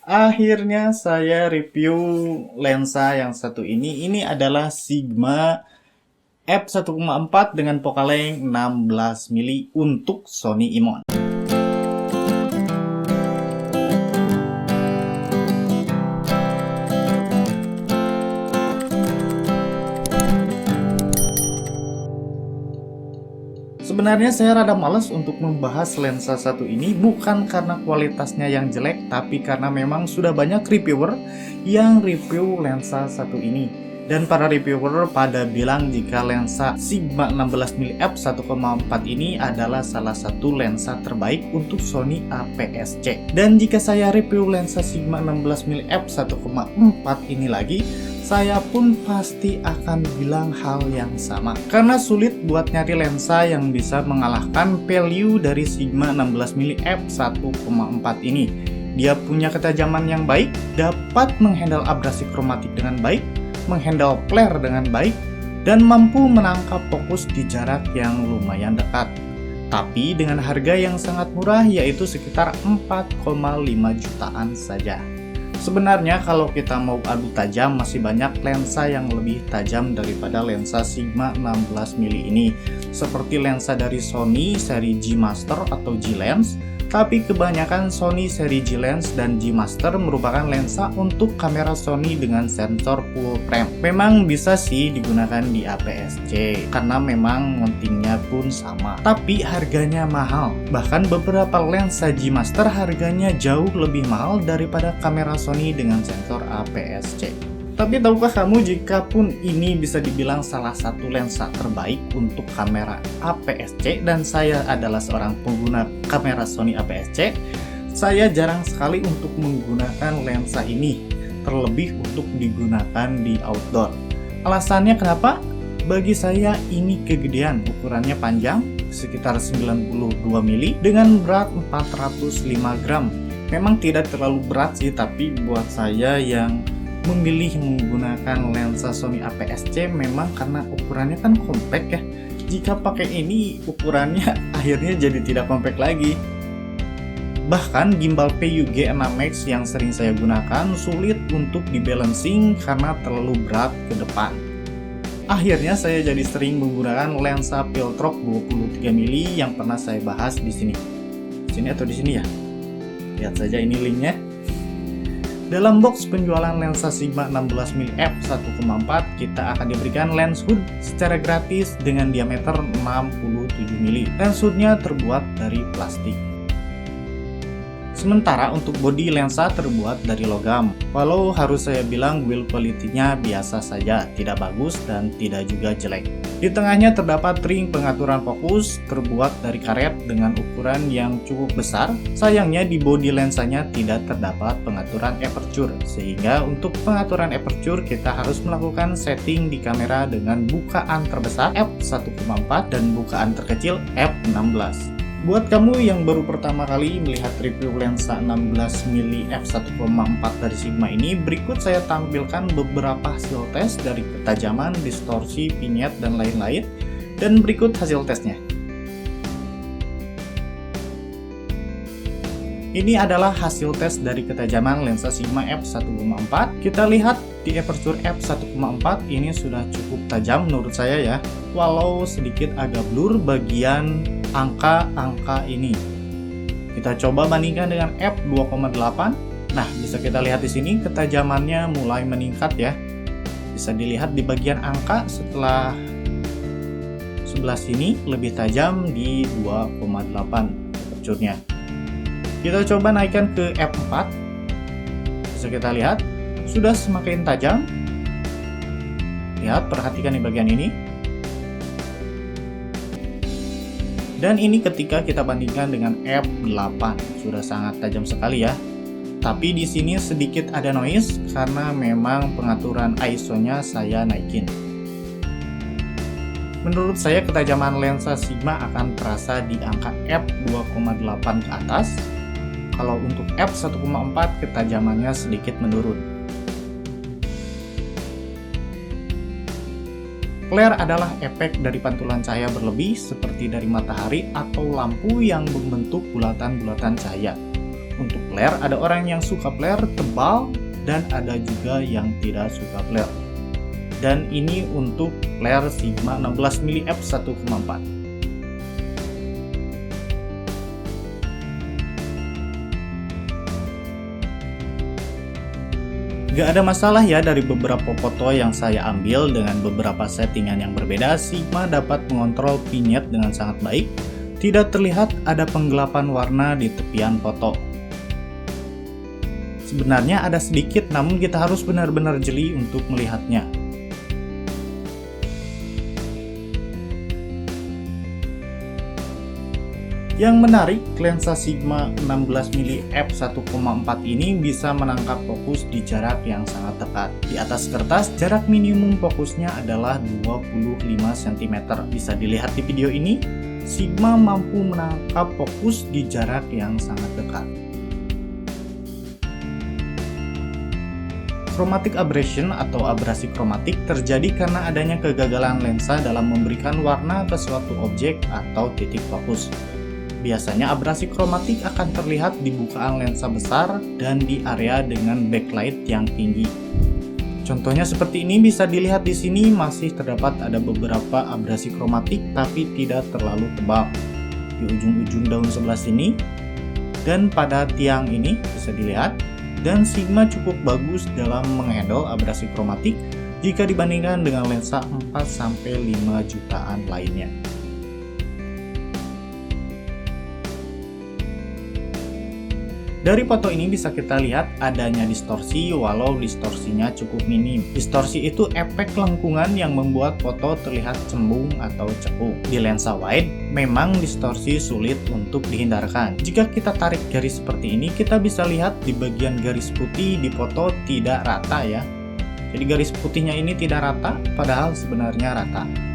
Akhirnya saya review lensa yang satu ini. Ini adalah Sigma f1,4 dengan Focalength 16 mili untuk Sony Imon. Sebenarnya saya rada males untuk membahas lensa satu ini, bukan karena kualitasnya yang jelek, tapi karena memang sudah banyak reviewer yang review lensa satu ini. Dan para reviewer pada bilang jika lensa Sigma 16mm f1,4 ini adalah salah satu lensa terbaik untuk Sony APS-C. Dan jika saya review lensa Sigma 16mm f1,4 ini lagi, saya pun pasti akan bilang hal yang sama. Karena sulit buat nyari lensa yang bisa mengalahkan value dari Sigma 16mm f1,4 ini. Dia punya ketajaman yang baik, dapat menghandle abrasi kromatik dengan baik, menghandle flare dengan baik, dan mampu menangkap fokus di jarak yang lumayan dekat. Tapi dengan harga yang sangat murah, yaitu sekitar 4,5 jutaan saja. Sebenarnya kalau kita mau adu tajam, masih banyak lensa yang lebih tajam daripada lensa Sigma 16mm ini, seperti lensa dari Sony seri G Master atau G Lens. Tapi kebanyakan Sony seri G Lens dan G Master merupakan lensa untuk kamera Sony dengan sensor full frame. Memang bisa sih digunakan di APS-C karena memang mountingnya pun sama, tapi harganya mahal. Bahkan beberapa lensa G Master harganya jauh lebih mahal daripada kamera Sony dengan sensor APS-C. Tapi tahukah kamu jika pun ini bisa dibilang salah satu lensa terbaik untuk kamera APS-C, dan saya adalah seorang pengguna kamera Sony APS-C, saya jarang sekali untuk menggunakan lensa ini, terlebih untuk digunakan di outdoor. Alasannya kenapa? Bagi saya ini kegedean, ukurannya panjang, sekitar 92 mili dengan berat 405 gram. Memang tidak terlalu berat sih, tapi buat saya yang memilih menggunakan lensa Sony APS-C memang karena ukurannya kan compact ya. Jika pakai ini ukurannya akhirnya jadi tidak compact lagi. Bahkan gimbal PUG 6X yang sering saya gunakan sulit untuk dibalancing karena terlalu berat ke depan. Akhirnya saya jadi sering menggunakan lensa Piltrock 23mm yang pernah saya bahas di sini. Di sini atau di sini ya? Lihat saja ini linknya. Dalam box penjualan lensa Sigma 16mm f1,4 kita akan diberikan lens hood secara gratis dengan diameter 67 mili. Lens hoodnya terbuat dari plastik. Sementara untuk bodi lensa terbuat dari logam. Walau harus saya bilang build quality-nya biasa saja, tidak bagus dan tidak juga jelek. Di tengahnya terdapat ring pengaturan fokus terbuat dari karet dengan ukuran yang cukup besar. Sayangnya di bodi lensanya tidak terdapat pengaturan aperture, sehingga untuk pengaturan aperture kita harus melakukan setting di kamera dengan bukaan terbesar f1,4 dan bukaan terkecil f16. Buat kamu yang baru pertama kali melihat review lensa 16mm f1,4 dari Sigma ini, berikut saya tampilkan beberapa hasil tes dari ketajaman, distorsi, vignette, dan lain-lain. Dan berikut hasil tesnya. Ini adalah hasil tes dari ketajaman lensa Sigma f1,4. Kita lihat di aperture f1,4 ini sudah cukup tajam menurut saya ya, walau sedikit agak blur bagian angka-angka ini. Kita coba bandingkan dengan f2,8. Nah, bisa kita lihat di sini ketajamannya mulai meningkat ya. Bisa dilihat di bagian angka setelah sebelah sini lebih tajam di 2,8 aperture-nya. Kita coba naikkan ke f4. Bisa kita lihat sudah semakin tajam. Lihat, perhatikan di bagian ini. Dan ini ketika kita bandingkan dengan f8, sudah sangat tajam sekali ya. Tapi di sini sedikit ada noise karena memang pengaturan ISO-nya saya naikin. Menurut saya ketajaman lensa Sigma akan terasa di angka f2,8 ke atas. Kalau untuk f1,4 ketajamannya sedikit menurun. Flare adalah efek dari pantulan cahaya berlebih seperti dari matahari atau lampu yang membentuk bulatan-bulatan cahaya. untuk flare, ada orang yang suka flare tebal dan ada juga yang tidak suka flare. Dan ini untuk flare Sigma 16mm f1,4. Gak ada masalah ya, dari beberapa foto yang saya ambil dengan beberapa settingan yang berbeda, Sigma dapat mengontrol vignette dengan sangat baik. Tidak terlihat ada penggelapan warna di tepian foto. Sebenarnya ada sedikit, namun kita harus benar-benar jeli untuk melihatnya. Yang menarik, lensa Sigma 16mm f1,4 ini bisa menangkap fokus di jarak yang sangat dekat. Di atas kertas, jarak minimum fokusnya adalah 25 cm. Bisa dilihat di video ini, Sigma mampu menangkap fokus di jarak yang sangat dekat. Chromatic aberration atau abrasi kromatik terjadi karena adanya kegagalan lensa dalam memberikan warna ke suatu objek atau titik fokus. Biasanya abrasi kromatik akan terlihat di bukaan lensa besar dan di area dengan backlight yang tinggi. Contohnya seperti ini, bisa dilihat di sini masih terdapat ada beberapa abrasi kromatik tapi tidak terlalu tebal. Di ujung-ujung daun sebelah sini dan pada tiang ini bisa dilihat, dan Sigma cukup bagus dalam menghandle abrasi kromatik jika dibandingkan dengan lensa 4-5 jutaan lainnya. Dari foto ini bisa kita lihat adanya distorsi, walau distorsinya cukup minim. Distorsi itu efek lengkungan yang membuat foto terlihat cembung atau cepu. Di lensa wide, memang distorsi sulit untuk dihindarkan. Jika kita tarik garis seperti ini, kita bisa lihat di bagian garis putih di foto tidak rata ya. Jadi garis putihnya ini tidak rata, padahal sebenarnya rata.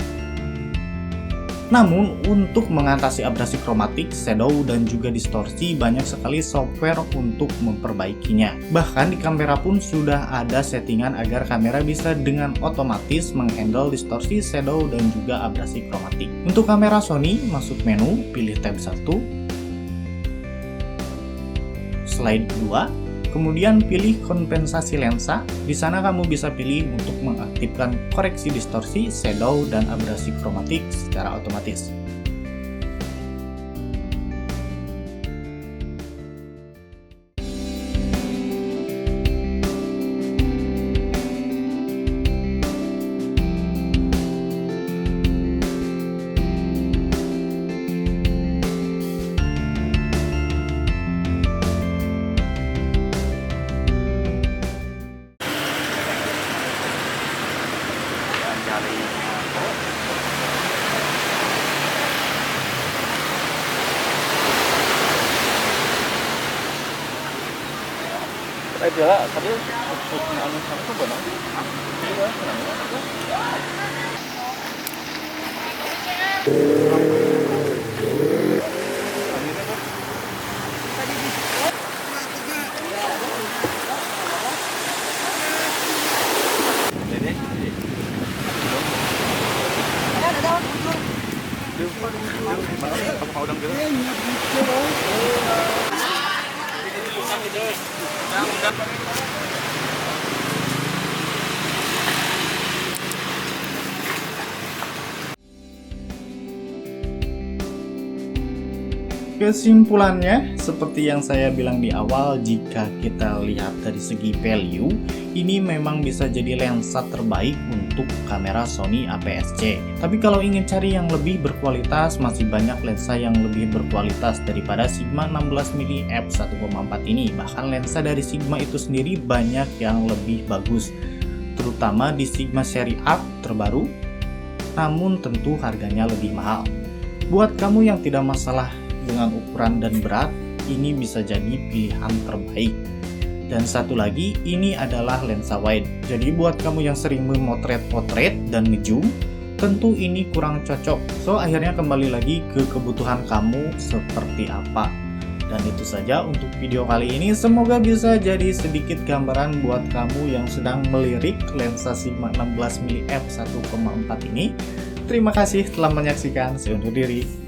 Namun, untuk mengatasi abrasi kromatik, shadow, dan juga distorsi, banyak sekali software untuk memperbaikinya. Bahkan di kamera pun sudah ada settingan agar kamera bisa dengan otomatis menghandle distorsi, shadow, dan juga abrasi kromatik. Untuk kamera Sony, masuk menu, pilih tab 1, slide 2, kemudian pilih kompensasi lensa. Di sana kamu bisa pilih untuk mengaktifkan koreksi distorsi, shadow, dan abrasi kromatik secara otomatis. Adalah tadi anu sama tuh benar. Iya, Kesimpulannya, seperti yang saya bilang di awal, jika kita lihat dari segi value, ini memang bisa jadi lensa terbaik untuk kamera Sony APS-C. Tapi kalau ingin cari yang lebih berkualitas, masih banyak lensa yang lebih berkualitas daripada Sigma 16mm f1,4 ini. Bahkan lensa dari Sigma itu sendiri banyak yang lebih bagus, terutama di Sigma seri Up terbaru, namun tentu harganya lebih mahal. Buat kamu yang tidak masalah dengan ukuran dan berat, ini bisa jadi pilihan terbaik. Dan satu lagi, ini adalah lensa wide. Jadi buat kamu yang sering memotret potret dan ngezoom, tentu ini kurang cocok. So akhirnya kembali lagi ke kebutuhan kamu seperti apa. Dan itu saja untuk video kali ini. Semoga bisa jadi sedikit gambaran buat kamu yang sedang melirik lensa Sigma 16mm f1,4 ini. Terima kasih telah menyaksikan. Saya undur diri.